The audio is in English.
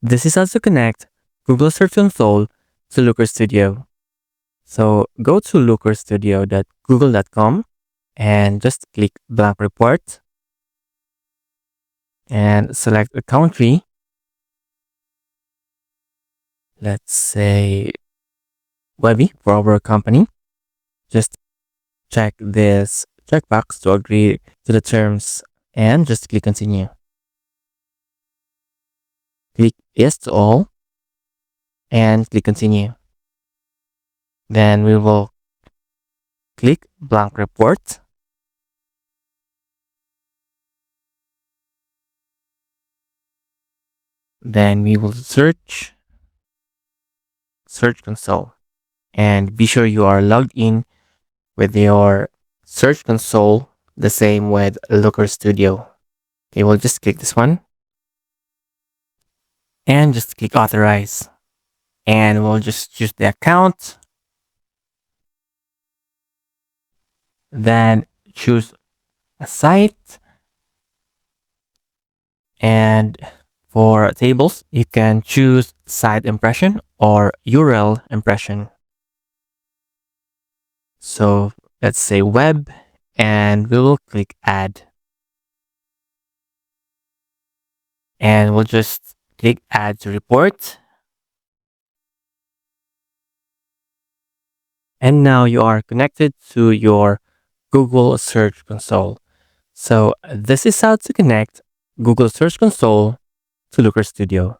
This is how to connect Google Search Console to Looker Studio. So go to lookerstudio.google.com and just click blank report and select a country. Let's say Webby for our company. Just check this checkbox to agree to the terms and just click continue. Click yes to all and click continue. Then we will click blank report. Then we will search console and be sure you are logged in with your search console the same with Looker Studio. Okay, we'll just click this one and just click authorize. And we'll just choose the account. Then choose a site. And for tables, you can choose site impression or URL impression. So let's say web, and we will click add. And we'll just click add to report. And now you are connected to your Google Search Console. So this is how to connect Google Search Console to Looker Studio.